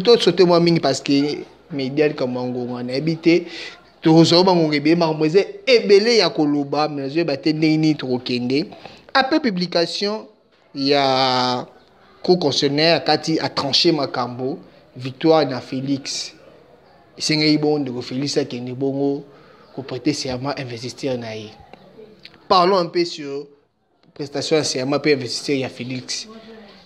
to sauter moi mingi parce que médias comme on a habité to zo ba ngebe ma moise ebele ya koloba mais je ba te nini to kende après publication il y a co-concessionnaire kati a tranché makambo victoire na Félix sengai bon de Félix a kende bongo ko prêter serment investir na ye. Parlons un peu sur prestation de serment pour investir ya Félix.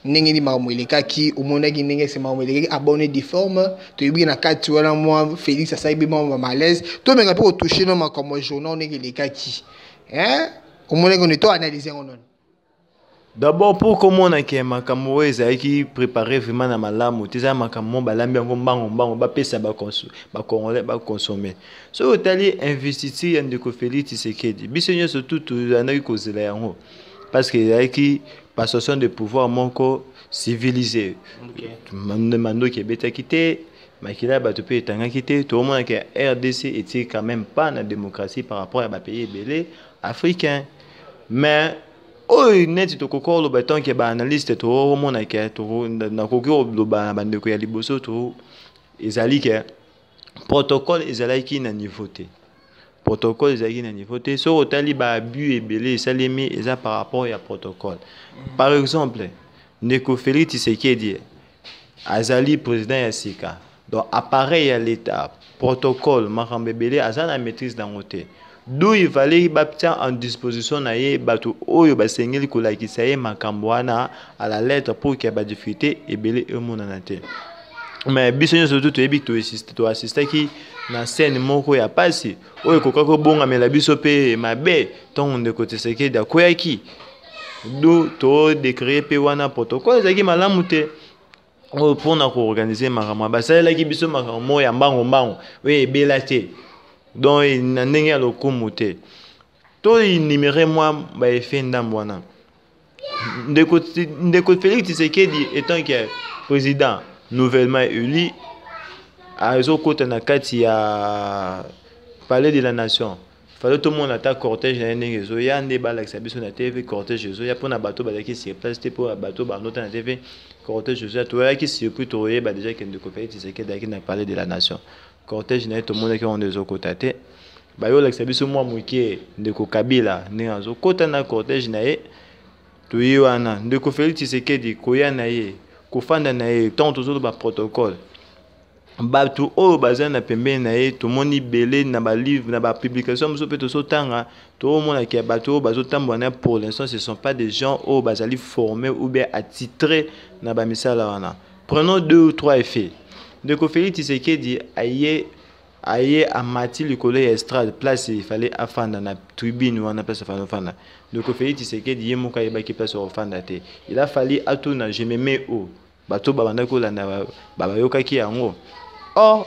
N'engeni marmoileka qui au monde qui n'engeni c'est marmoileka abonné des formes to yebi na kati wana moi Félix ça saïbi moi malaise to menga pour toucher non comme journal n'engeni qui hein au monde qu'on est to analyser on non. D'abord pour comment on a qui makambo ezali qui préparer vraiment na malamu teza makambo balambi ngo mbango ba pesa ba congolais ba consommer so otali investiture ndeko Félix Tshisekedi bisenyo surtout anaki kozela yango parce que ezali qui passation de pouvoir moko civilisé mando qui beta quitté makila bato pe tanga quitté tout le monde que RDC était quand même pas na démocratie par rapport à ba pays belé africain mais oy net to kokolo baton ke ba analyste to mona ke to na kokiro lo ba bandeko ya liboso to ezali ke protocole ezali ki na niveau te protocole ezali na niveau te so otali ba abus ebele salemi eza par rapport ya protocole par exemple ndeko Félix Tshisekedi azali président ya sika donc appareil ya l'état protocole makambe ebele azana maîtrise dangote d'où il fallait bâtir en disposition naie bato oyo basengeli kolakisa ye makambo wana à la lettre pour que ba difficulté ebele emonana te mais biso surtout to ebi to assister ki na scène moko ya pasi oyo kokako bonga mela biso pe mabe ton de côté seke da koyaki d'où to de créer pe wana protocole ezaki malamu te pour na ko organiser makambo basala ki biso makambo ya mbango we ebela te donc na ndenge ya lokumu te to numéro moi ba effet ndambwana ndeko Félix Tshisekedi étant que président nouvellement élu a kota na kati ya palais de la nation fallait tout le monde attaque cortège na ndenge zo ya ndeba la biso na TV cortège zo ya pona bato balaki sur place te pour bato ba nota na TV cortège zo to ya ki circuit to ye ba déjà que ndeko Félix Tshisekedi na palais de la nation cortège na tout le monde qui on des okotate ba yo la biso moi mukie ndeko Kabila ne zo kota na cortège na ye to yi wana ndeko Félix Tshisekedi koya na ye kofanda na ye tant toujours ba protocole bato o bazana na pembeni na ye to moni belé na ba livre na ba publication muso pe to sotanga to mona ki bato bazo tambwana pour l'instant ce sont pas des gens o bazali formés ou bien attitrés na ba misala wana. Prenons 2 ou 3 effets. Ndeko Félix Tshisekedi aye a mati le collège estrade place il fallait afanda na tribune wana place afanda Ndeko Félix Tshisekedi ye moka yeba ki place ofanda te il a fallu atuna je me mets au bato babanda ko landa baba yokaki yango. Or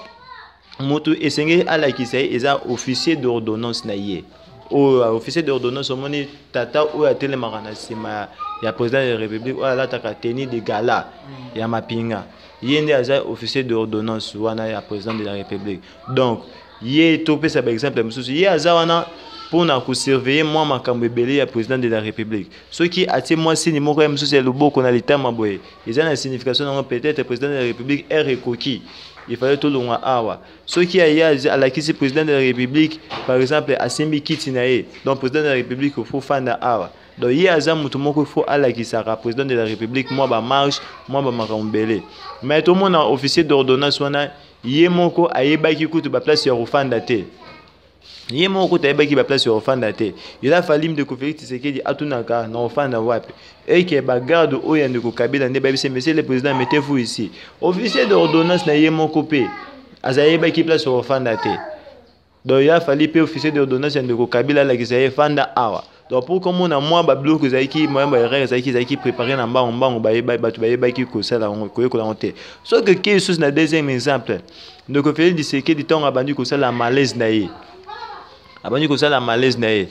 moto esengeli alakisa eza officier d'ordonnance na ye o officier d'ordonnance omoni tata o atelemaka na sima ya président de la république o alataka tenue de gala ya mapinga yende aza officier d'ordonnance wana ya président de la république donc ye topesa par exemple mususu ye aza wana pour na ko surveiller moi makambo ebele ya président de la république ce qui atie moi sini moko ya mususu ya loboko na leta maboye eza na signification non peut-être président de la république est recoquis il fallait tout le monde awa ce qui a à la kisi président de la république par exemple asimbi kiti na ye donc président de la république il faut fanda awa donc il y a un mutu moko il faut ala qui sera président de la république moi ba marche moi ba makambele mais tout le monde officier d'ordonnance wana yé moko ayebaki kutu ba place ya ofanda te yé moko ayebaki ba place ya ofanda te il a fallu de Félix Tshisekedi atunaka na ofanda wapi et que ba garde oya ndeko Kabila ne ba bise monsieur le président mettez-vous ici officier d'ordonnance na yé moko pe azayebaki place ya ofanda te donc il a fallu pe officier d'ordonnance ndeko Kabila la kisaye fanda awa. Donc pour comme on a moi ba bloc zaki moi ba erreur zaki préparer na mbango ba batu ba ki ko sala ko la honte so que qui sous na deuxième exemple donc Félix Tshisekedi temps abandi ko sala malaise na ye abandi ko sala malaise na ye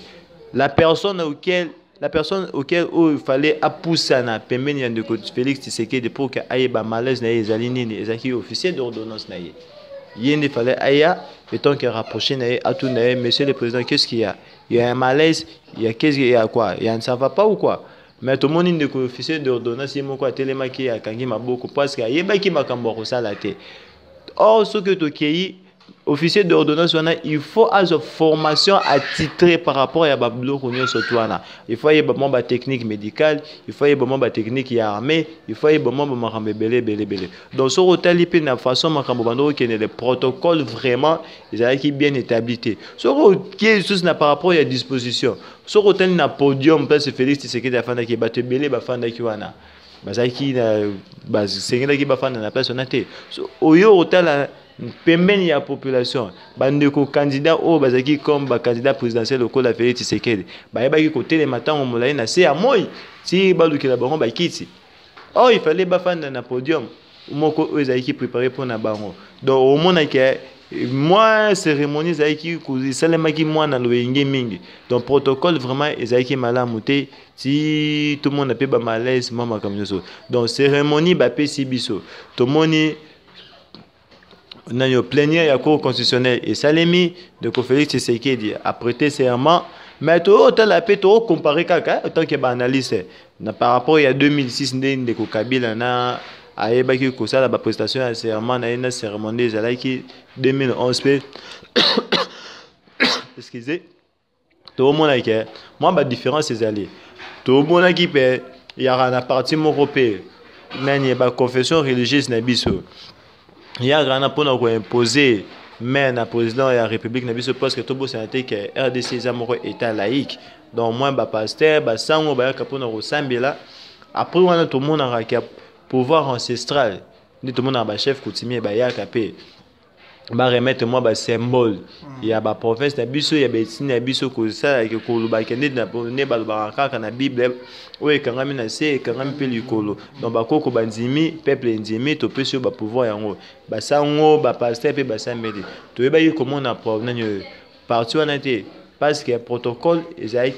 la personne auquel il fallait appuyer na pembeni ya ndeko Félix Tshisekedi pour que aye ba malaise na ye ezali nini ezaki officier d'ordonnance na ye il fallait aya et tant que rapproché na ye atu na ye monsieur le président qu'est-ce qu'il y a un malaise il y a qu'est-ce qu'il y a quoi il y a ça va pas ou quoi mais tout le monde est officier d'ordonnance il moko atelema ki akangi maboko parce que ayebaki makambo kosala te. Or ce que tu officier d'ordonnance il faut avoir formation attitrée par rapport à bablo konyo sotwana. Il faut avoir ba technique médicale, il faut avoir ba technique armée, il faut avoir makambo belé. Donc ce hôtel il na façon makambo bando qui est le protocole vraiment qui bien établi. Ce qui est juste na par rapport à disposition. Ce hôtel na podium place Félix Tshisekedi afanda ki bato belé bafanda ki wana. Bazaki na sengela ki bafanda na place onate. So oyo hôtel pembeni ya population bandeko candidat o bazaki comme ba candidat présidentiel au la Félix Tshisekedi bayebaki côté les matins on molai na se ya moi si balukela bango bakiti. Oh il fallait bafanda na podium moko ezaki préparé pour na bango. Donc au monde que moi cérémonie ezaki kusalemaki mwana loyenge mingi. Donc protocole vraiment ezaki malamu te si tout le monde a pe ba malaise mama comme ça. Donc cérémonie ba pesi biso tout le monde dans le plénière de la Cour constitutionnelle et Salemi de Félix Tshisekedi a prêté serment, mais tout autant la paix tout comparé kaka autant que analyste par rapport à 2006 de Kabila na ayebaki ko sala ba prestation à serment na une cérémonie zalaki 2011 pe excusez tout le monde que moi ba différence c'est allé tout le monde qui peut il y a un parti européen mais il y a ba confession religieuse na biso. Il y a un rapport pour imposer mais le président de la République n'a pas parce que tout le monde que RDC est état laïque. Donc moi bah pasteur bah sango bah capon au Sambela. Après on a tout le monde a pouvoir ancestral. Tout le monde a ba chef coutumier bah ya capé. Bah remettre moi bah symbole. Il y a ba province na biso il y a betine na biso ko ça que ko lu ba kende na ne ba baraka na Bible. Oui quand même na c'est quand même pe likolo. Donc ba koko banzimi peuple ndimi to pe sur ba pouvoir yango. Ba sango ba pasteur pe ba sambeli. To yeba yi comment na problème parti on a été parce que protocole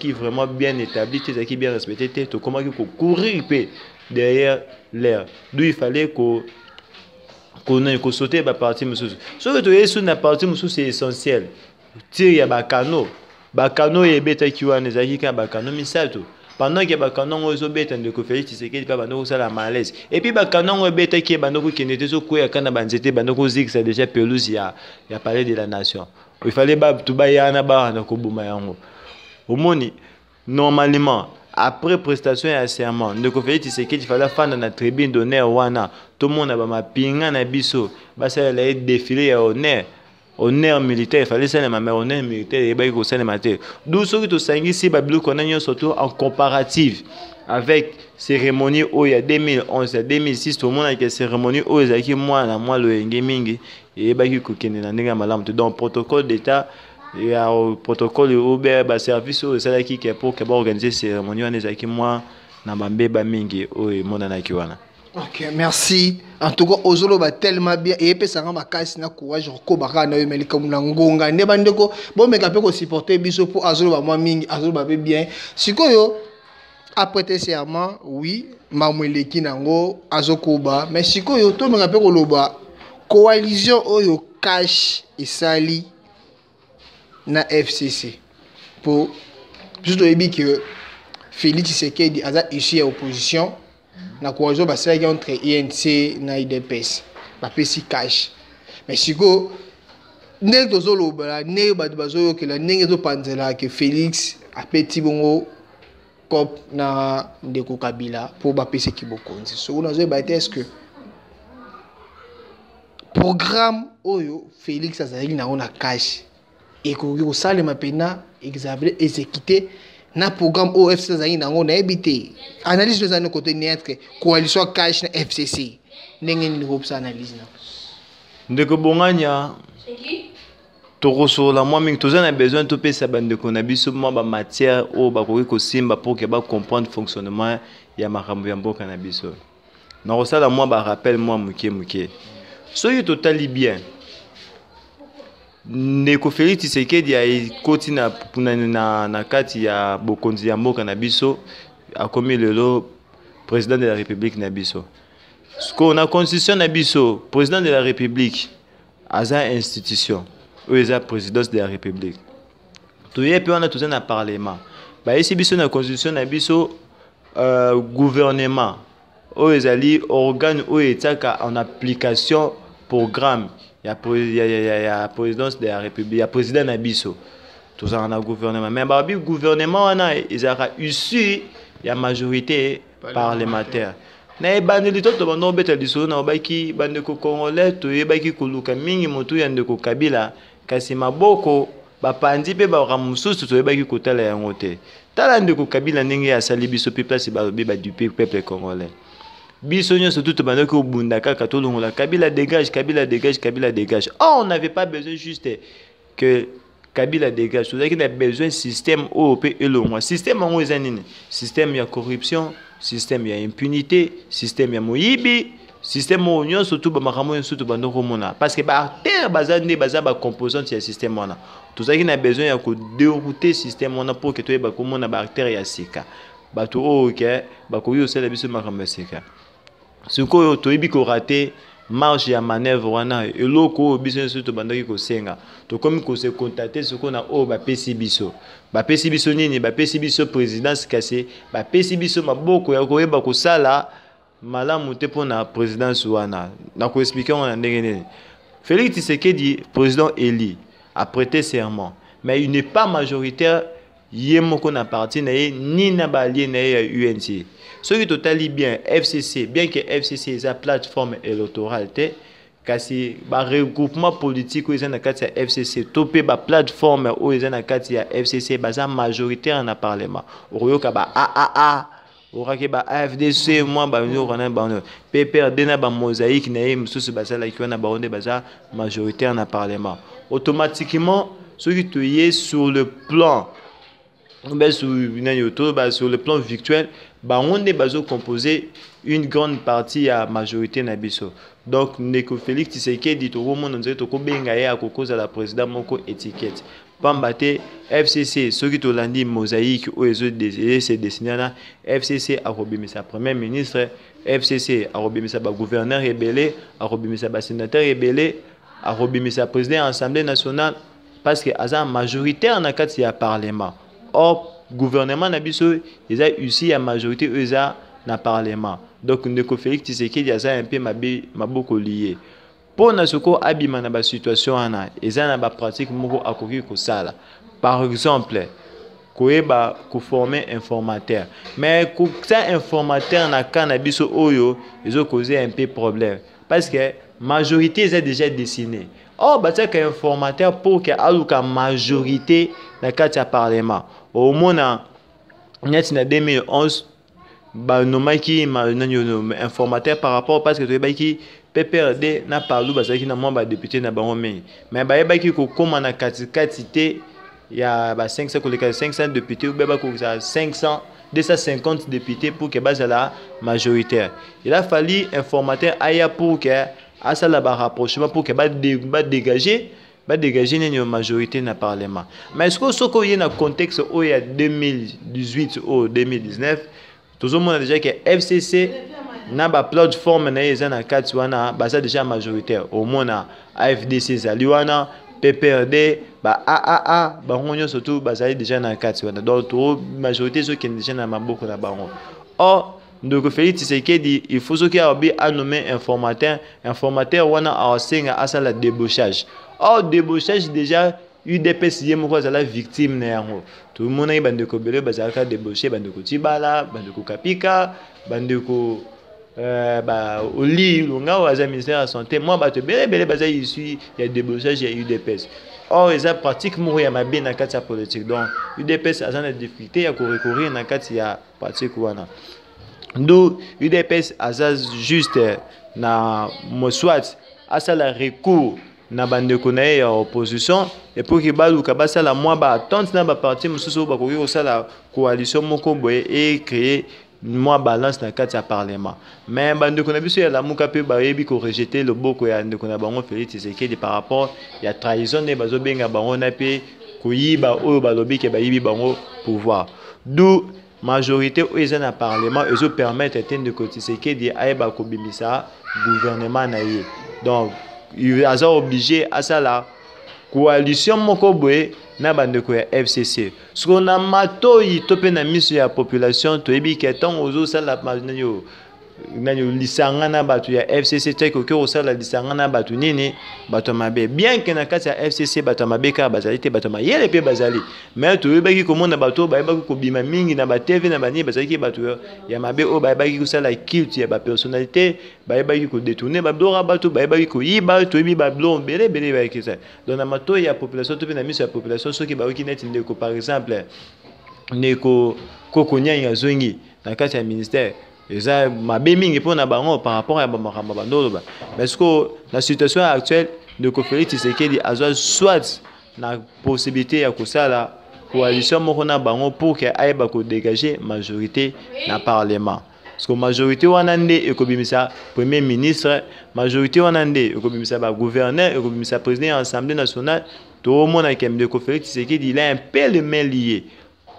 qui vraiment bien établi, qui bien respecté, to comment ko courir pe derrière l'air. D'où il fallait qu'on ko sauter ba parti mususu. So que to yesu na parti mususu c'est essentiel. Tire ya ba kano e beta kiwana ezaki ka ba kano misato. Pendant que ba kano ozo beta ndeko Félix Tshisekedi pa bando ça la malaise. Et puis ba kano e beta ki bando ko kenete so ko ya kana banzete bando ko zik ça déjà pelouse ya palais de la nation. Il fallait ba to ba yana ba na ko buma yango. Omoni normalement après prestation et serment, ndeko Félix Tshisekedi fallait faire na tribune d'honneur wana. Tout le monde a ma pinga na biso. Ba ça allait défiler à honneur militaire, il fallait ça mais honneur militaire et ba ko ça maté. D'où ce que to sangi si bablu connait surtout en comparative avec cérémonie où il y a 2011 et 2006 tout le monde a une cérémonie où il y a moi le mingi et ba ki ko kende na ndinga malamu. Donc protocole d'état il y a un protocole ou bien un service où c'est là qui est pour organiser cérémonie on est moi na bambeba mingi ou mona na kiwana. Ok, merci. En tout cas, Ozolo va tellement bien. Et puis, ça m'a cassé na courage. Ko baka na yemeli comme ngonga. Ne bandeko. Bon, mais kapé ko supporter biso pour Ozolo va moi mingi. Ozolo va bien. Sikoyo après tes serment, oui, mamweleki nango azokoba. Mais sikoyo to me kapé ko loba coalition oyo cash isali na FCC pour juste dire que Félix Tshisekedi a ici à opposition na coalition basaki entre INC na IDPS ba pesi cash mais siko ndenge tozolo bala ndenge bato bazoyo ke la ndenge to panzela ke Félix apeti bongo cop na ndeko Kabila pour ba pesi kibokonzi so on a ba est-ce que programme oyo Félix azali na ona cash et ko salema pena exécuter na programme OFC azali nango na ebité analyse de zano côté neutre coalition cash na FCC ndenge ni groupe analyse na ndeko bonganya tokosola moi mingi tozana besoin to pesa bandeko na biso mo ba matière o ba ko simba pour que ba comprendre fonctionnement ya makambo ya mboka na biso na kosala moi ba rappel moi muke soki totali bien ndeko Félix Tshisekedi ya koti na kati ya bokonzi ya mboka na biso akomi lelo président de la République na biso. Sko na constitution na biso président de la République aza institution ou eza présidence de la République. Toye pe on a tous na parlement. Ba esi biso na constitution na biso gouvernement oyo ezali organe oyo etiaka en application programme ya présidence de la république ya président na biso tozalaka na gouvernement mais babi gouvernement wana ezalaka issu ya majorité parlementaire na ebandeli to bando obeta lisolo na obaki bandeko congolais toyebaki koluka mingi motu ya ndeko Kabila kasi maboko bapandi pe ba ramususu toyebaki kotala yango te tala ndeko Kabila ndenge asali biso pe place balobi ba du peuple congolais biso nyonso tout bandeko obunda kaka tolongola Kabila dégage Kabila dégage Kabila dégage. Oh, on n'avait pas besoin juste que Kabila dégage, on a besoin système OP et le moins système en nini système ya corruption, système ya impunité, système ya moyibi, système union surtout ba makambo surtout bandoko mona parce que ba terre bazande baza ba composante ya système wana tout ça qui a besoin ya ko dérouter système wana pour que to ba komona ba terre ya sika bato OK ba ko yo sala biso makambo sika sikoyo toyebi ko rater marge ya manœuvre wana eloko biso surtout bandaki ko senga to comme ko se contacter ce qu'on a o ba pesi biso nini ba pesi biso présidence kasi ba pesi biso maboko ya ko yeba ko sala malamu te pona présidence wana na ko expliquer on ndenge nini Félix Tshisekedi président élu a prêté serment mais il n'est pas majoritaire yemoko na parti na ni na ba allié na ya UNC. Ce qui totali bien FCC, bien que FCC est la plateforme électorale, kasi ba regroupement politique où ils ont na kati ya FCC, topé ba plateforme où ils ont na kati ya FCC, baza majoritaire na parlement. Oyoka ba AAA, orake ba AFDC, moi ba nyo rana ba nyo. PPRD na ba mosaïque na mususu baza la kiwana ba onde baza majoritaire na parlement. Automatiquement, ce qui te y est sur le plan sur le plan virtuel, on est composé une grande partie à majorité nabiso. Donc, Neko Félix Tshisekedi dit au monde on dirait que bengaye à cause de la président moko étiquette. Pambate FCC, ceux qui t'ont mosaïque ou les autres c'est destiné à FCC a robimé sa premier ministre, FCC a robimé sa gouverneur rebellé, a robimé sa sénateur rebellé, a robimé sa président de l'Assemblée nationale parce que à majoritaire na kati ya parlement. Or, gouvernement nabiso, ils ont aussi la majorité, ils ont na parlement. Donc, Ndeko Félix Tshisekedi a un peu maboko lié. Pour na soko abima na ba situation ana, ils ont na pratique moko akoki ko sala. Par exemple, koeba ko former informateur. Mais ko ça informateur na canabiso oyo, ils ont causé un peu problème parce que majorité ils ont déjà dessiné. Or, bah c'est qu'un informateur pour que aluka majorité na kati ya parlement. Au moins, en 2011, bah nomaki informateur par rapport parce que tu es qui PPRD n'a pas lu parce qu'il n'a pas député n'a pas mais bah il qui comment na quantité il y a 500 députés ou bah 500 250 députés pour que base la majoritaire. Il a fallu informateur aya pour que à ça là rapprochement pour que bah dégager une majorité dans le Parlement. Mais est-ce que ce qu'il y a un contexte où il y a 2018 ou 2019, tout le monde a déjà que FCC n'a pas plateforme dans quatre c'est déjà majoritaire. Au moins AFDC Zaliwana, PPRD, AAA, surtout déjà dans quatre donc la majorité ceux qui sont déjà dans beaucoup de baron. Or donc Félix Tshisekedi il faut qu'il y ait un nommé informateur wana a senga à la débauchage. Or débauchage déjà UDPS yemoko za la victime na yango. Tout le monde bandeko belé bazaka débaucher bandeko Tibala, bandeko Kapika, bandeko oli longa wa ministère de la santé. Moi bato belé baza ici il y a débauchage il y a UDPS. Or ils ont pratiquement ya mabe na kati ya politique. Donc UDPS a une difficulté à recourir na kati ya pratique wana. D'où UDPS a juste na moswat a ça la recours na bandeko na ya opposition et pour que baluka basala moi ba attente na ba parti mususu ba ko sala coalition moko boye et créer moi balance na kati ya parlement mais bandeko na biso ya la muka pe ba yebi ko rejeter le boko ya ndeko na bango Félix Tshisekedi par rapport ya trahison ne bazo benga bango na pe ko yiba oyo balobi ke ba yibi bango pouvoir d'où majorité où ils ont un parlement ils ont permettre de cotiser di aiba ko bimisa gouvernement na ye donc il est obligé à ça là coalition moko boye na bandeko ya FCC siko na matoi to pe na miso ya population to yebi ke tant ozo sala nanyo lisanga na batu ya FCC teko ke osala lisanga na batu nini batu mabe bien que na kati ya FCC batu mabe ka bazali te batu mayele pe bazali mais to yebaki komona batu ba yebaki ko bima mingi na ba TV na bani bazali ki batu ya mabe o ba yebaki ko sala culte ya ba personnalité ba yebaki ko détourner ba blora batu ba yebaki ko yiba to yebi ba blon bele ba yekisa donc na mato ya population to pe na miso ya population soki ba wiki net ndeko par exemple ndeko kokonya ya zongi na kati ya ministère eza mabe mingi pona bango par rapport à makambo bandolo ba parce que la situation actuelle de Félix Tshisekedi azwa soit na possibilité ya kosala coalition moko na bango pour que aiba ko dégager majorité na parlement parce que majorité wana nde ekobimisa premier ministre majorité wana nde ekobimisa ba gouverneur ekobimisa président de l'Assemblée nationale to mona kemde ko Félix Tshisekedi il a un peu les mains liées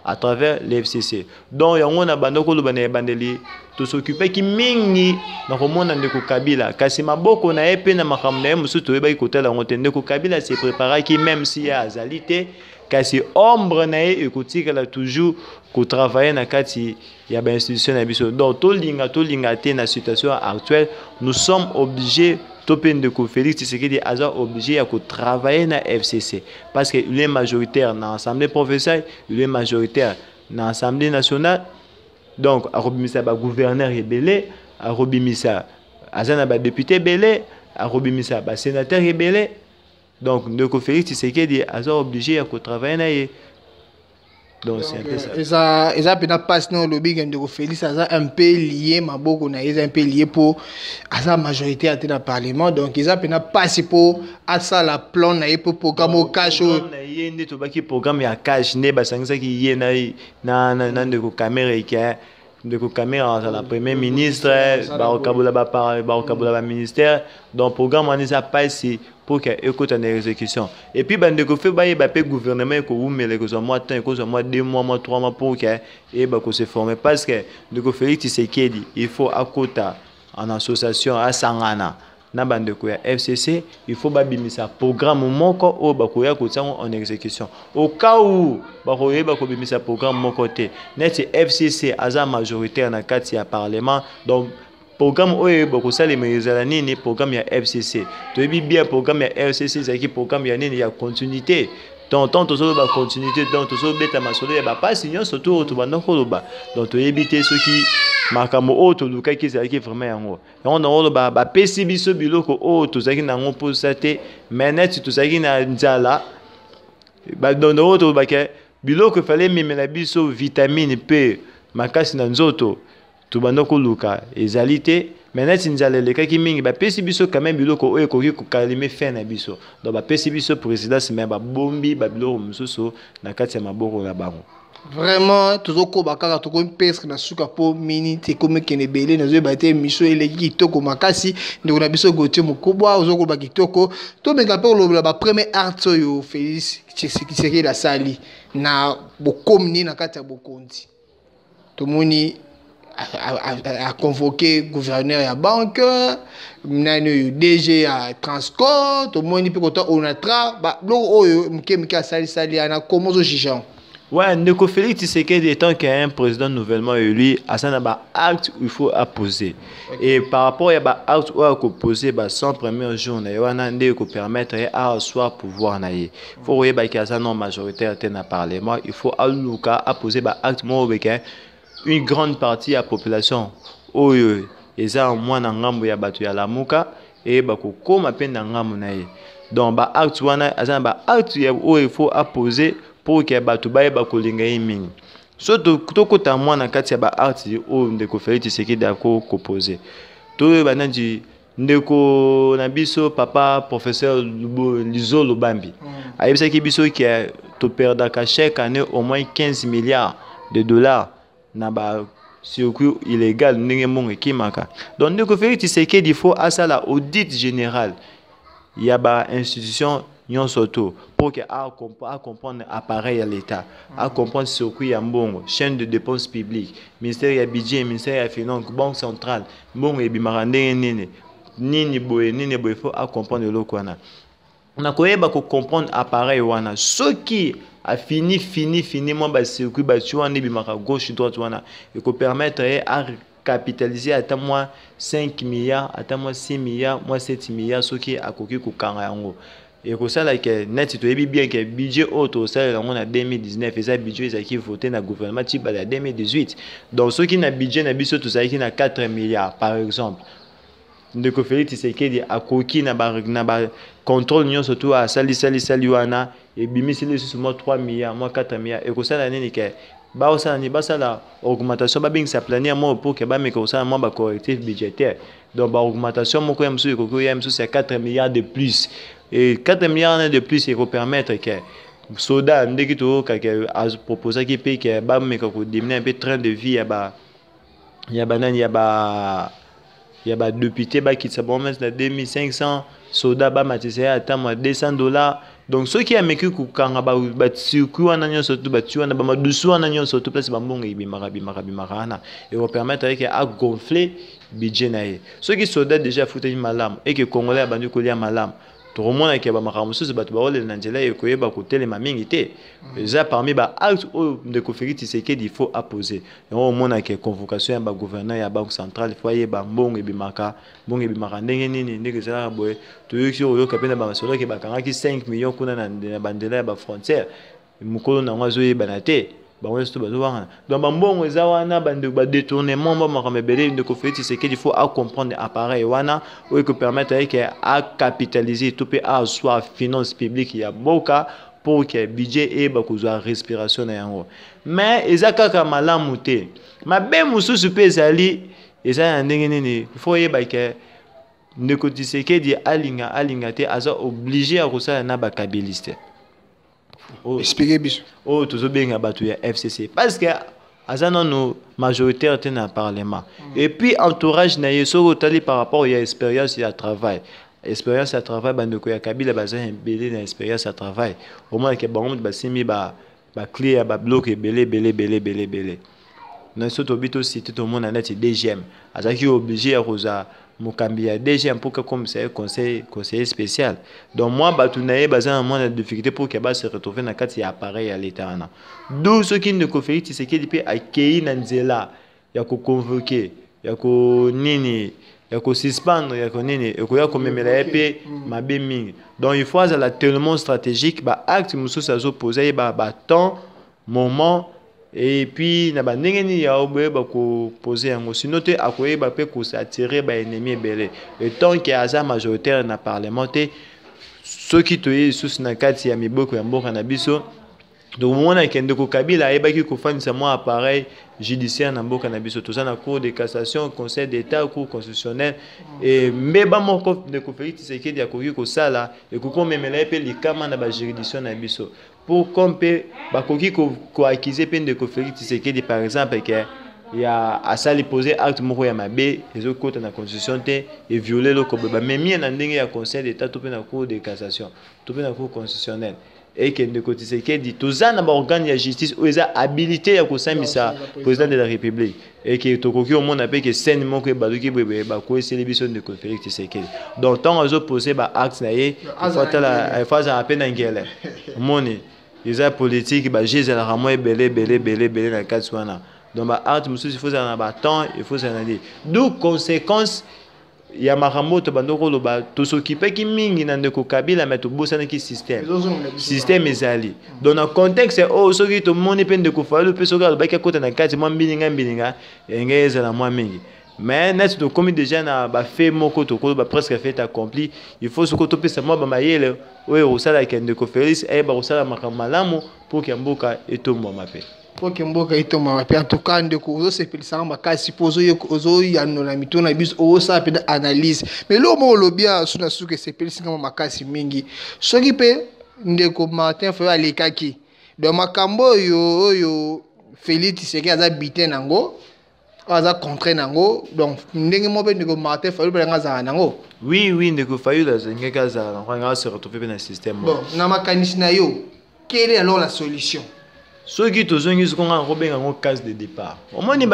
à travers l'FCC. Donc, il y a un bandoko lubane bandeli to s'occuper qui mingi na komona ndeko Kabila. Kasi maboko na epe na makambo na musu to yeba ikotela ngotende ko Kabila se prépara qui même si ya azalité kasi ombre na ekotika la toujours ko travailler na kati ya ba institution na biso. Donc to linga te na situation actuelle, nous sommes obligés Topin de Félix Tshisekedi a obligé à travailler dans FCC parce qu'il est majoritaire dans l'Assemblée provinciale, il est majoritaire dans l'Assemblée nationale. Donc, à Robimisa, gouverneur est belé, à Robimisa, Azana, député belé, à Robimisa, sénateur est belé. Donc, de Félix Tshisekedi a obligé à travailler dans. Donc c'est un peu ça. Ils ont pas non le big de Félix un peu lié ma beaucoup na un peu lié pour la majorité à dans parlement donc ils ont pas pour à ça la plan na pour programme au cash na yende to baki programme ya cash ne basangisa ki yé na de ko caméra qui de ko caméra la premier ministre ba okabula ba ministère donc programme on ça pas ici pour que écoute en exécution et puis bande ko fait ba gouvernement ko umele ko so mois temps ko so mois 2 mois 3 mois pour que et ba ko se former parce que de ko Félix Tshisekedi il faut akota en association à Sangana na bande ko ya FCC il faut ba bimisa programme moko o ba ko ya ko tsango en exécution au cas où ba ko yeba ko bimisa programme moko te net FCC aza majoritaire na kati ya parlement donc programme oyo boko salema ezala nini programme ya FCC to yebi bien programme ya FCC c'est qui programme ya nini ya continuité donc tant to ba continuité donc to beta masolo ya ba passe nyon surtout to banda ko ba donc to yebi te soki makambo o to luka ki c'est qui vraiment yango on a ba pesi biso biloko o to zaki na ngo pour ça te mais net to zaki na nzala ba dondo to ba ke biloko fallait memela biso vitamine P makasi na nzoto to banda ko luka ezalité maintenant tinzala le kaki mingi ba pesi biso quand même biloko oyo koki ko kalime fin na biso donc ba pesi biso président c'est même ba bombi ba biloko mususu na kati ya maboko na bango vraiment tozoko bakaka toko mpestre na suka po minute comme kene belé na zo baté miso eleki kitoko makasi ndeko na biso gote mukubwa ozoko ba kitoko to menga pe lo ba premier art yo Félix Tshisekedi la sali na bokomni na kati ya bokonzi tomoni a convoqué gouverneur ya banque nani DG à Transco to moni pe kota onatra ba lo oyo mke sali ana comment zo chichon. Ouais, Ndeko Félix Tshisekedi étant qu'un président nouvellement élu, à ça n'a acte il faut apposer. Et par rapport à ba acte ou à poser ba 100 premiers jours na wana ndé ko permettre à asseoir pouvoir na yé. Faut voyer ba ça non majoritaire na parlement, il faut aluka apposer ba acte mo beka une grande partie de la population oyo eza moins na ngambo ya batu ya lamuka et ba ko koma pe na ngambo na ye. Donc ba acte wana azana ba acte oyo il faut apposer pour que batu baye ba kolinga mingi. So to kota mwana kati ya ba acte o Ndeko Félix Tshisekedi ko poser. To banandi ndeko na biso papa professeur Lizo Lubambi. Ayebisa ki biso ki to perdaka chaque année au moins 15 milliards de dollars na ba circuit illégal ndenge monge kimaka. Donc Ndeko Félix Tshisekedi il faut à ça la audit général. Il y a ba institution nyon soto pour que à comprendre appareil à l'état, à comprendre circuit ya mbongo, chaîne de dépenses publiques, ministère ya budget, ministère ya finance, banque centrale, mbongo e bimarande nini boye faut à comprendre le kwana. na koyeba ko comprendre appareil wana soki a fini moi ba circuit ba tuana bimaka gauche droite wana et ko permettre à capitaliser à moi 5 milliards à moi 6 milliards moi 7 milliards soki akoki ko kanga yango et que ça là que net to yebi bien que budget auto ça là on a 2019 et ça budget ils qui voté na gouvernement type à 2018 donc ceux qui na budget na biso tout ça qui na 4 milliards par exemple ndeko Félix Tshisekedi akoki na ba contrôle union surtout à sali wana et bimisi le sur moi 3 milliards moi 4 milliards et que ça là nini que ba ça ni ba ça la augmentation ba bing sa planir moi pour que ba me que ça moi ba correctif budgétaire donc ba augmentation moi ko yamsu ko yamsu c'est 4 milliards de plus et 4 milliards de plus il faut permettre que soda ndeki to ka proposer qui paye que ba me ko diminuer un peu train de vie ya député qui sa bon na 2500 soda ba matise ata moi $200 donc ceux qui a mécu ku kanga ba circuit wana nyonso tu ba tuana ba madusu wana nyonso tu place ba mbongo ibimaka na et va permettre avec à gonfler budget na ye ceux qui soda déjà foutu malam et que congolais bandu ko lia malam tout le monde qui ba makamusu ba tu ba ole na njela e ko yeba ko telema mingi te déjà parmi ba acte de conférence c'est qu'il faut apposer au monde qui convocation ya ba gouverneur ya banque centrale faut yeba mbongo ibimaka ndenge nini ndenge za boye to yoki oyo kapena ba solo ke ba kanga ki 5 millions kuna na bandela ya ba frontière mukolo na ngwazo yeba na te bango tout bazo wana donc bambongo eza wana bande ba détournement ba makamebele de conférence c'est qu'il faut à comprendre appareil wana ou que permettre à capitaliser tout peut à soit finance publique ya boka pour que budget et ba kozwa respiration na yango mais ezaka malamu te mabe mususu pe ezali eza ndenge nini faut yeba ke ndeko Tshisekedi alinga te aza obligé à kosala na ba kabiliste. Expliquez bien. Oh, tout ça bien abattu ya FCC parce que azana no majoritaire dans le parlement et puis entourage na yeso tali par rapport à expérience et à travail bande ko ya Kabila bazin belé na expérience à travail au moins que bon ba simi ba clé ba bloc belé na soto bito cité tout le monde na DGM azaki obligé à rosa Mokambi a déjà pour que comme c'est conseiller spécial donc moi batunaye bazan moi la difficulté pour que ba se retrouver na kati ya appareil à l'état na d'où ce qui ne conférite c'est qu'il peut accueillir na nzela ya ko convoquer ya ko nini ya ko suspendre ya ko nini et ko ya ko memela epé mabe mingi donc il faut la tellement stratégique ba acte musu sa zo poser ba temps moment et puis na bandenge ni ya obe ba ko poser yango sinon te akoye ba pe ko s'attirer ba ennemi belé et tant que aza majoritaire na parlementaire ceux qui te yi sous na kati ya miboko ya mboka na biso donc mona kende ko Kabila e ba ki ko fanisa moi appareil judiciaire na mboka na biso to ça na cour de cassation conseil d'état cour constitutionnel et mbeba moko de ko Félix Tshisekedi akoki ko sala et ko memela pe likama na ba juridiction na biso pour qu'on peut bakoki ko accuser peine de Félix Tshisekedi par exemple que il y a à ça les poser acte moko ya mabe ezo kota na constitution te et violer le koba mais mien na ndenge ya conseil d'état to pe na cour de cassation to pe na cour constitutionnelle et que de côté c'est que dit tout ça na ba organe ya justice ou eza habilité ya ko sambisa président de la république et que tokoki au monde appelle que scène moko baluki ba ko essayer biso de Félix Tshisekedi donc tant ozo poser ba acte na ye faut la phase à peine ngele moni eza politique ba jeze la ramo belé na katswana donc ba acte mususu il faut ça na ba temps il faut ça na dit d'où conséquence ya maramoto bandoko loba to s'occuper ki mingi na ndeko Kabila mais to bosana ki système ezali dans le contexte oh soki to moni pe ndeko falu pe soki ba ka kota na kati mwa mbilinga engeza la mwa mingi mais net to comme déjà na ba fait moko to ko ba presque fait accompli il faut soko to pesa mwa ba mayele oyo osala ke ndeko Félix e ba osala makamalamu pour que mboka etomba mape pour que mboka itoma pe en tout cas ndeko ozo sepelisa makasi pozo yo ozo yano na mitona bis o sa pe analyse mais lo mo lobia suna suke sepelisa makasi mingi soki pe ndeko Martin Fayulu alekaki donc makambo yo Félix Tshisekedi aza bité nango aza contre nango donc ndenge mo pe ndeko Martin Fayulu pe ngaza nango oui ndeko Fayulu azengeka za nga se retrouver dans le système bon na makanisi na yo quelle est alors la solution ceux qui tous ont en case de départ. Au moins, les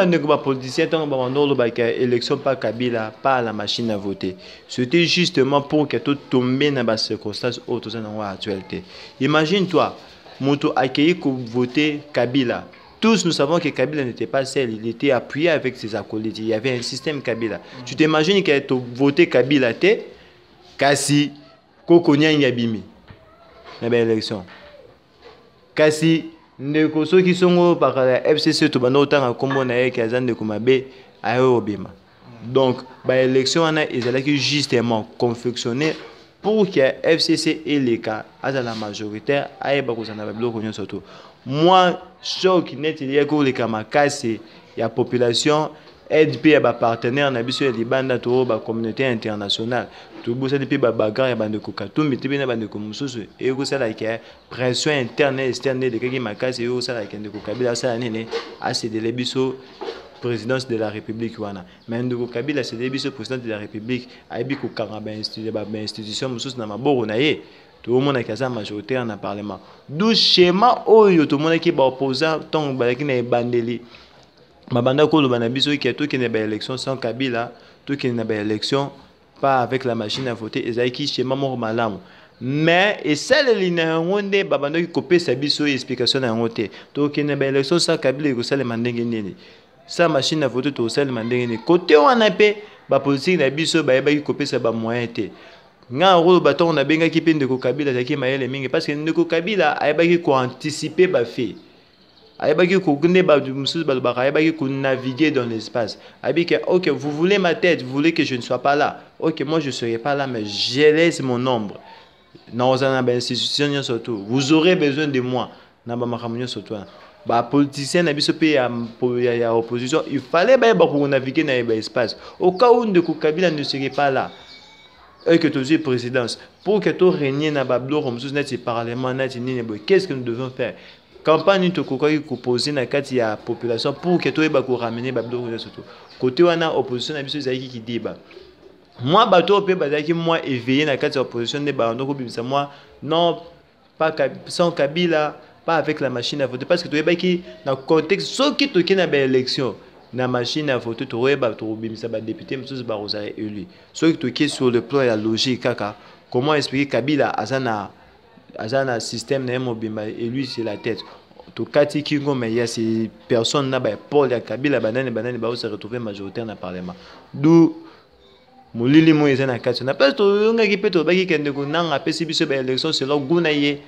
politiciens ont élection par Kabila, pas la machine à voter. C'était justement pour que tout tombe dans la circonstance où tout ça dans l'actualité. Imagine-toi, Moto accueilli pour voter Kabila. Tous nous savons que Kabila n'était pas seul, il était appuyé avec ses acolytes. Il y avait un système Kabila. Tu t'imagines que tu voté Kabila, kasi Kokonya Yabimi. La belle élection. Kasi ndeko soki songo par la FCC to bana autant kombo na ye kazan de kumabe ayo obima. Donc ba élection ana ezalaki justement confectionné pour que FCC et les cas à la majoritaire aye ba kozana ba biloko nyonso to. Moi choc net il y a ko les kamakasi ya population aide à ba partenaire na biso ya libanda to ba communauté internationale. Tout ça depuis bagarre ya bande kokatumbi tibi na bande komususu et ko sala ke pression interne et externe de kaki makasi yo sala ke ndeko Kabila sala nene a cédé biso présidence de la République wana mais ndeko Kabila cédé biso président de la République aibi ko karaba institution mususu na maboko na ye tout le monde a kaza majoritaire na parlement d'où schéma oyo tout le monde qui ba opposant tant ba ki na bandeli mabanda ko lo bana biso ki to ki na ba élection sans Kabila to ki na ba élection pas avec la machine à voter ezaki schéma moko malamu mais et celle lina ngonde babando ki copier sa biso explication na ngote to ki na ba élection sans Kabila ko sala mandenge nini sa machine à voter to sala mandenge nini côté wana pe ba politique na biso ba yeba ki copier sa ba moyen te nga rolo baton na benga ki pende ko Kabila zaki mayele mingi parce que ndeko Kabila ayeba ki ko anticiper ba fait ayeba ki ko gunde ba mususu ba ayeba ki ko naviguer dans l'espace ayeba ki OK vous voulez ma tête vous voulez que je ne sois pas là OK moi je serai pas là mais je laisse mon nombre dans une institution surtout vous aurez besoin de moi na ba makamunyo surtout ba politicien na biso pe ya opposition il fallait ba ko naviguer dans l'espace au cas où ndeko Kabila ne serait pas là et que tu es présidence pour que tu régnes na ba bloko mususu net parlement net ni qu'est-ce que nous devons faire campagne to kokoki ko poser na kati ya population pour que to ba ko ramener ba biloko surtout côté wana opposition na biso zaki ki débat moi bato pe bazaki moi éveillé na kati ya opposition de ba ndoko bimisa moi non pas sans Kabila pas avec la machine à voter parce que to ba ki na contexte so ki to ki na ba élection na machine à voter to ba to bimisa ba député mususu ba rosa élu so ki to ki sur le plan ya logique kaka comment expliquer Kabila azana système na mobimba et lui c'est la tête to kati kingo mais il y a ces personnes là ba Paul ya Kabila banane ba se retrouver majoritaire na parlement d'où molili mo ezana kati na parce to nga ki peto ba ki kende ko nanga pesi biso ba élection c'est là guna ye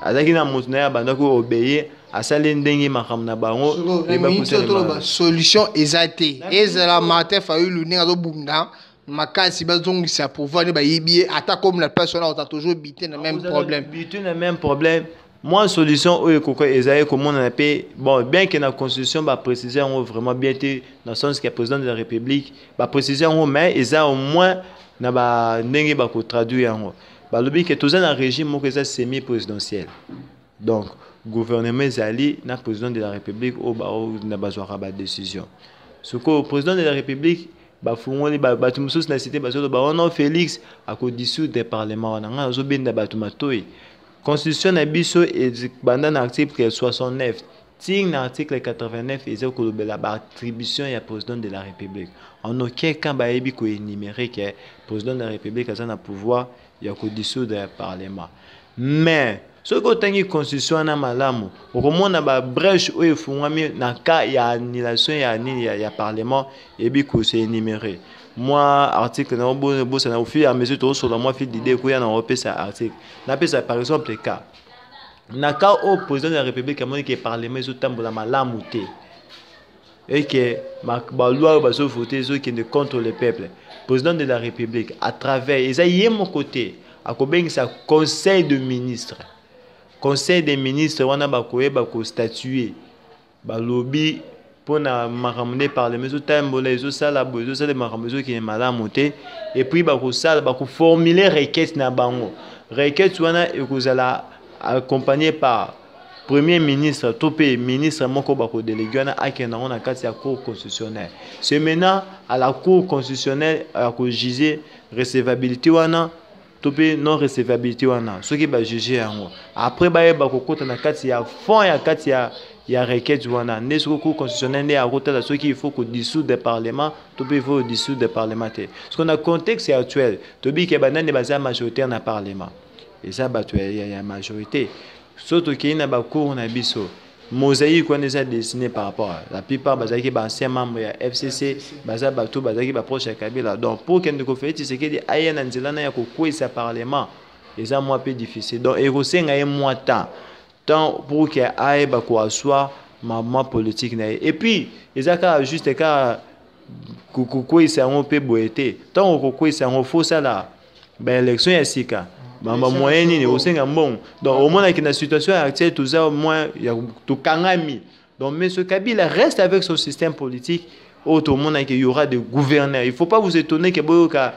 azaki na mutuna ya banda ko obéir asale ndenge makam na bango et ba pousser solution ezate ezala matin fayulu ninga zo bunda makasi bazongisa pouvoir ne ba yibie ata comme la personne on a toujours bité le même problème moi solution oyo koko ezaye comme on appelle bon bien que la constitution va préciser vraiment bien dans le sens que le président de la République va préciser mais eza au moins na ba ndenge ba ko traduire yango ba lobi que tous un régime moko eza semi présidentiel donc gouvernement ezali na président de la République au ba na bazwa ba décision ce que président de la République bafungoli bato mususu na cité bazo ba on Félix a ko dissoudre des parlements na nga zo benda bato matoi constitution na biso et banda na article 69 ting na article 89 et ko la attribution ya président de la République en aucun cas ba yebi ko énumérer que président de la République a un pouvoir ya ko dissoudre le parlement mais ce que tangi constitution na malamu okomona ba brèche oyo fungami na cas ya annulation ya parlement yebi ko c'est énuméré moi article na bo ça na au fur et à mesure to sur la moi fil d'idée ko ya na repé ça article na pesa par exemple le cas na cas au président de la République a montré que parlement zo tambola malamu te et que ba loi ba so voter zo qui ne contre le peuple président de la République à travers ezayé mon côté a ko bengisa conseil de ministres wana ba ko statuer ba lobby pour na makamune parlement zo tambola zo sala bozo sala makamune qui est malamu te et puis ba ko sala ba ko formuler requête na bango requête wana e ko zala accompagné par premier ministre topé ministre moko ba ko délégué na akena on a kati ya cour constitutionnelle c'est maintenant à la cour constitutionnelle à ko juger recevabilité wana topé non recevabilité wana ce qui ba juger yango après ba ko kota na kati ya fond ya kati il y a requête wana ne ce cour constitutionnel est à côté de ceux qui il faut que dissoudre le parlement tout il faut dissoudre le parlementaire parce qu'on a contexte actuel to bi que banane baza majoritaire na parlement et ça il y a majorité surtout qu'il y a ba cour na biso mosaïque on est dessiné par rapport à la plupart bazaki ba ancien membre ya FCC baza bato bazaki ba proche ya Kabila donc pour que ndeko Félix Tshisekedi aya na nzela na ya ko kwesa parlement et ça moi peu difficile donc et rosenga et moi temps pour que aya ba ko asseoir ma politique na et puis ezaka juste ka kwesa on peut boiter tant ko kwesa on faut ça là ben élection ya sika mama moyen ni osenga bon donc au moins dans la situation actuelle tout ça au moins il y a tout kangami donc mais ce Kabila reste avec son système politique tout le monde qu'il y aura des gouverneurs il faut pas vous étonner que boyoka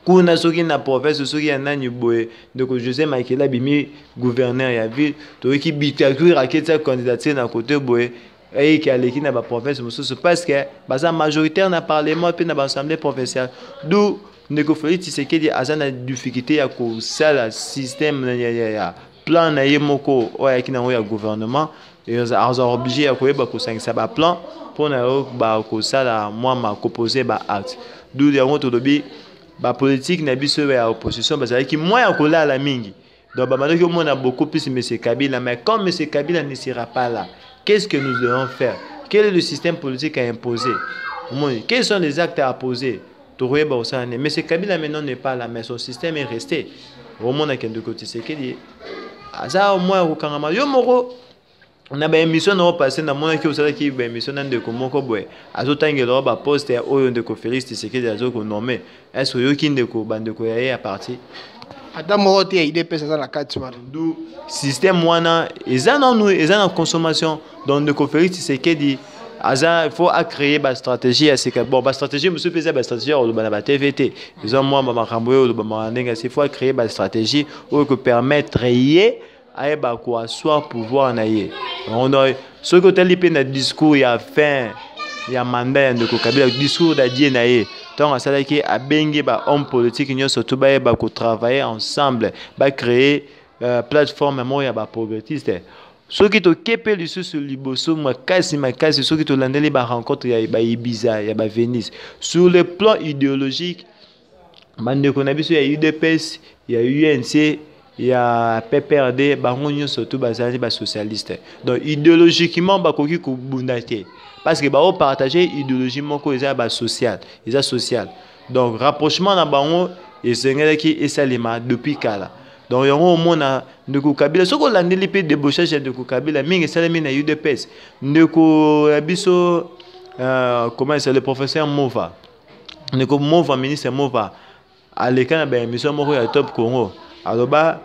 kuna soki na province soki ya nani boye donc José Makela bimi gouverneur ya ville to ki bitakuira raketa candidature na côté boye et qui a l'équipe na ba province parce que baza majoritaire na parlement puis na ba assemblée provinciale d'où Ndeko Félix Tshisekedi aza na difficulté ya ko sala système ya plan na yemoko oya kina ya gouvernement et aza obligé ya ko yeba ko sangisa ba plan pour na ba ko sala moi ma proposer ba acte d'où ya ngoto lobi ba politique na biso ya opposition bazali ki moi ya ko la mingi donc ba manaki on a beaucoup plus monsieur Kabila mais comme monsieur Kabila ne sera pas là qu'est-ce que nous devons faire quel est le système politique à imposer quels sont les actes à poser mais ce Kabila maintenant n'est pas là, mais son système est resté. Au monde qui est de côté, c'est qu'il dit, ça au moins au Kanama, yo moro, on a une émission dans le passé, dans mon équipe, qui est une émission de Komoko Boy. Azotangelo ba poste à Oyo de Félix Tshisekedi Azoko nommé. Est-ce que yo qui de ko bande ko ya parti? Adam Morote a idée pesa la carte du système wana, ils en consommation donc de Félix Tshisekedi. Il faut créer une stratégie. Bon, la stratégie, monsieur Pézé, la stratégie, on va TVT. Ils ont moi, il faut créer une stratégie pour permettre à soit pouvoir naïe. On a ce côté lié dans discours, il y a fin, il y a mandat de Kabila, le discours d'Adié naïe. Donc, ça veut dire à bengi ba homme politique, nous surtout ba travailler ensemble, ba créer plateforme moi ya ba progressiste. Ceux qui te kepé le sous sur liboso makasi ceux qui te landeli ba rencontre ya ba Ibiza ya ba Venise sur le plan idéologique bande ko na biso ya UDPS ya UNC ya PPRD bango nyonso surtout bazali ba socialiste donc idéologiquement ba koki ko bundate parce que ba o partager idéologie moko eza ba social donc rapprochement na bango esengelaki esalema depuis kala donc yango mona ndeko Kabila soko landeli pe débauchage de Kabila mingi salami na UDPS ndeko biso comment c'est le professeur Mova ndeko Mova ministre Mova aleka na ba émission moko ya Top Congo aloba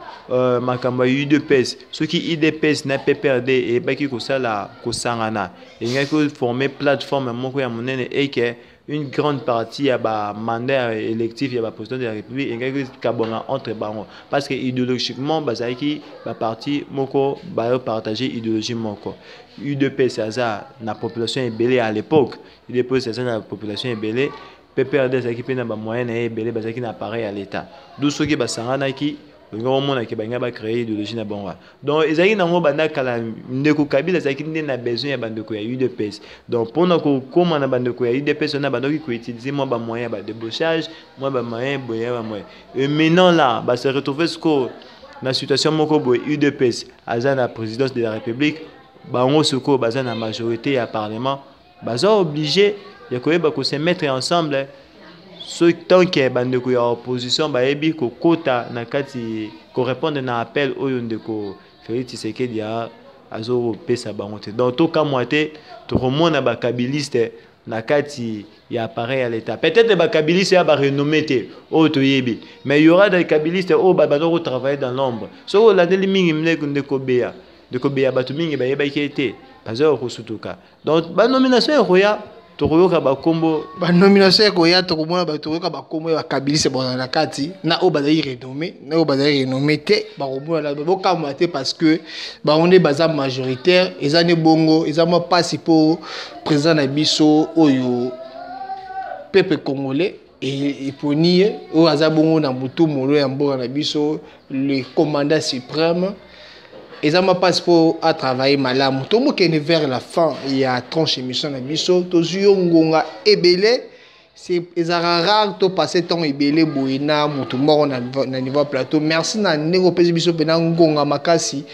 makamba UDPS ceux qui UDPS na PPRD et baki ko sala ko sangana et ngaki former plateforme moko ya monene et que une grande partie ya ba mandat électif ya ba président de la République et ngaki kabonga entre bango parce que idéologiquement bazaki ba parti moko ba partager idéologie moko UDPS ça na population ebelé à l'époque UDPS ça na population ebelé PPRD ça qui pe na ba moyen na ebelé bazaki na appareil à l'état d'où ceux qui ba sangana ki ngo mona ke banga ba créer idéologie na bango donc ezaki nango banda kala ndeko Kabila ezaki na besoin ya bandeko ya UDPS donc pour na ko koma na bandeko ya UDPS na bandoki ko utiliser moi ba moyen ba débauchage moi ba moyen boya ba moyen et maintenant là ba se retrouver ce na situation moko boy UDPS aza na présidence de la République bango soko baza na majorité à parlement baza obligé ya ko ba ko se mettre ensemble ce tant que bandeko ya opposition ba ebi ko kota na kati ko répondre na appel oyo ndeko Félix Tshisekedi ya azo pesa bango te donc to kamwate to remona ba kabiliste na kati ya appareil à l'état peut-être ba kabiliste ya ba renommé te o to yebi mais il y aura des kabilistes au ba bando travailler dans l'ombre so la deli mingi ndeko beya batu mingi ba yeba kete bazo ko sutuka donc ba nomination roya tokoyoka bakombo ba nomination ko ya to komona ba tokoyoka bakombo ya kabiliste bona na kati na o bazali renommé te ba komona la boka mate parce que ba on est baza majoritaire ezane bongo ezama pasi pour président na biso oyo peuple congolais et pour nier o aza bongo na mutu molo ya mboka na biso le commandant suprême ils ont pas pour à travailler malamu tout le monde qui est vers la fin il y a tranche émission na biso to ngonga ebele c'est rare to passer temps ebele boina mutu moko na niveau plateau merci na ndeko pesi biso pena ngonga makasi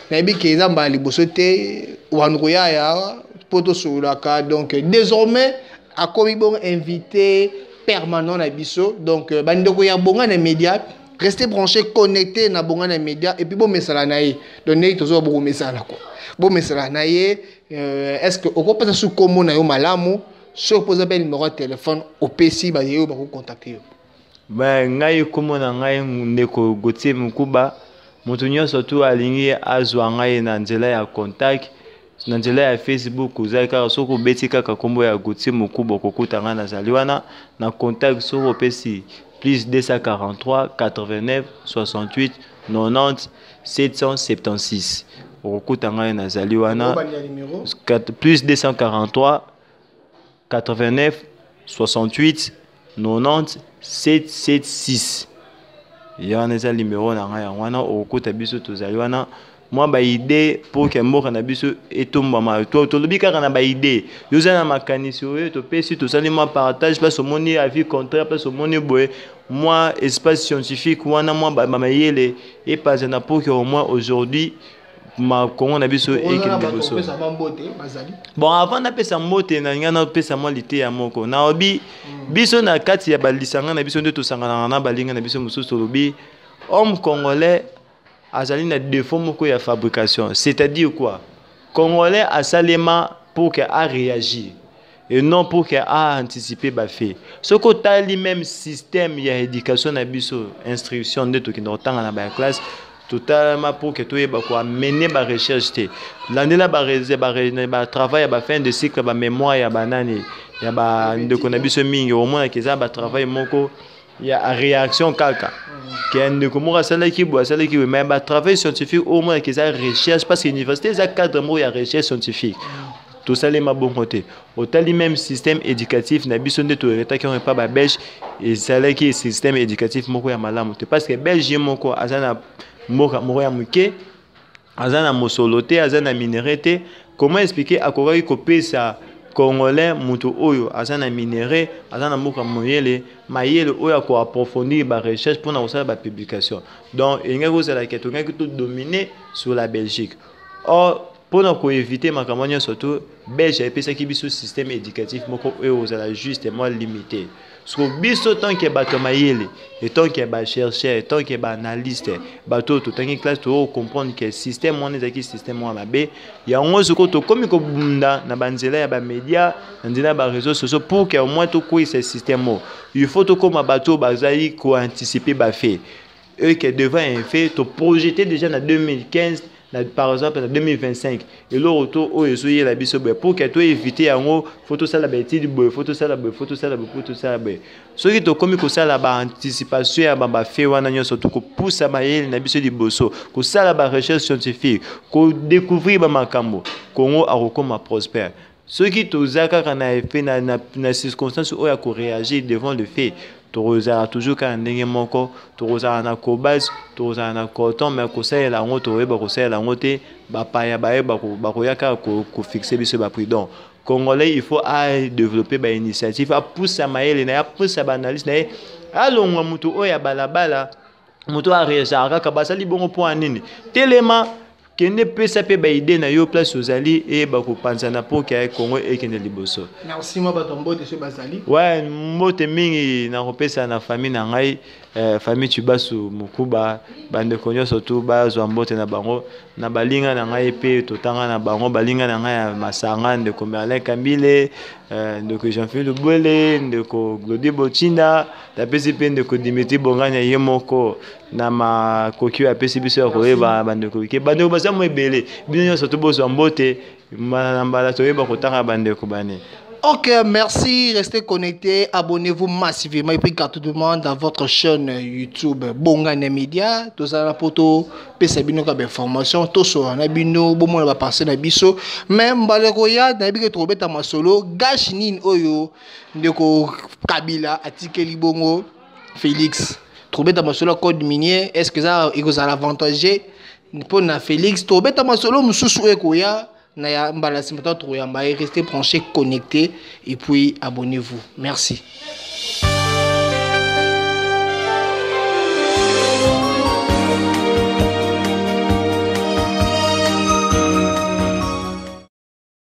na bi ke ezamba liboso te wanroya ya poto solaka donc désormais a komi bon invité permanent na biso donc bandeko ya bonga na média restez branchés connectés na bonga na média et puis bon mesala na ye donc ne tozo bo mesala quoi bon mesala na ye est-ce que oko pesa su komo na yo malamu so pose appel numéro de téléphone au PC ba yo ba ko contacter yo ben ngai komo na ngai ndeko Gauthier Mukuba mutu nyonso tu alingi azwa ngai na nzela ya contact na nzela ya Facebook uzaka soko beti kaka kombo ya Gauthier Mukuba kokuta nga nazali wana na contact soko pesi plus 243 89 68 90 776 kokuta nga nazali wana plus 243 89 68 90 776 ya neza numéro na nga wana okuta biso tozali wana moi ba idée pour que mboka na biso etomba ma to lobi kaka na ba idée yoza na makanisi oyo to pesi to sali moi partage pas au monde avis contraire pas au monde boye moi espace scientifique wana moi ba mayele et pas na pour que au moins aujourd'hui ma Congo na biso ekende biso bon avant na pesa mbote na ngana pesa mo lité ya moko na obi biso na kati ya balisanga na biso nde to sangana na balinga na biso mususu lobi homme congolais azali na défaut moko ya fabrication c'est-à-dire quoi congolais a salema pour que a réagir et non pour que a anticiper ba fait ce que tali même système ya éducation na biso instruction nde to kinotanga na ba classe totalement pour que tu aies mener ba recherche te l'année là ba travail ba fin de cycle ba mémoire ya banani ya ba ndeko na biso mingi au moins que ça ba travail moko ya réaction kaka que ndeko mo sala ki bo sala ki mais ba travail scientifique au moins que ça recherche parce que l'université ça cadre mo ya recherche scientifique tout ça les ma bon côté au tali même système éducatif na biso nde to reta qui on pas ba belge et ça là qui système éducatif moko ya malamu parce que belge moko azana moko ya muke azana mosolote azana minéralité comment expliquer akoki kopesa congolais mutu oyo azana minéré azana moko moyele mayele oyo ko approfondir ba recherche pour na osala ba publication donc inga ko sala keto ngaki tout dominer sur la Belgique or pour nous éviter ma campagne surtout belge epesa ki biso système éducatif moko oyo osala justement limité so biso tant que bato mayele et tant que ba chercheur tant que ba analyste bato to tangi classe to comprendre que système on ezaki système on mabe ya ngozo ko to komi ko bunda na banzela ya ba média na ba réseaux sociaux pour que au moins to ko ce système il faut to comme bato bazali ko anticiper ba fait eux que devant un fait to projeter déjà en 2015 par exemple en 2025 et le retour au esoye la biso pour que tu éviter en photo ça la bêtise photo ça la photo ça la photo ça la ce qui to comme ko ça la ba anticipation ya ba fait wana nyoso to ko pousse ba yel na biso di boso ko ça la ba recherche scientifique ko découvrir ba makambo Congo a rekoma prospère ce qui to zaka kana fait na circonstance où ya ko réagir devant le fait Toroza toujours quand ndenge moko toroza na cobase toroza na coton mais ko sala la ngoto eba ko sala la ngote ba paya ba eba ko yaka ko fixer biso ba prix donc congolais il faut à développer ba initiative à pousser maele na pousser ba analyse na alongwa mutu oya balabala mutu a réagir ka basali bongo po anini telema kende pesa pe ba idée na yo place ozali et ba ko panzana pour que Congo ekende liboso. Merci moi batombo de ce bazali. Ouais, mbote mingi na kopesa na famille na ngai famille Tubasu Mukuba bande konyo surtout ba zo mbote na bango na balinga na ngai pe totanga na bango balinga na ngai masanga de ko Merlin Kambile de ko Jean-Philippe Bouele de ko Glody Bochinda da pesi pe de ko Dimitri Bonganya yemoko na ma kokyo apesi biso ko eba bande ko ke bande ko mo ebele bino surtout bo zo mbote mbala to eba ko tanga bande ko bane. Ok, merci. Restez connectés. Abonnez-vous massivement. Et puis, quand tout le monde dans votre chaîne YouTube Bongana Media, tout ça, la poto, pesabino comme information, tout ça, on a bino, bon, on va passer na biso. Même, baleroya, n'a pas trouvé ta masolo, gachinin oyo, ndeko Kabila, atikeli bongo, Félix. Trouver ta masolo code minier, est-ce que ça, il vous a l'avantage? Pour na Félix, to beta masolo mususu ekoya na ya mbala simata to ya mbaye, restez branchés, connectés et puis abonnez-vous. Merci.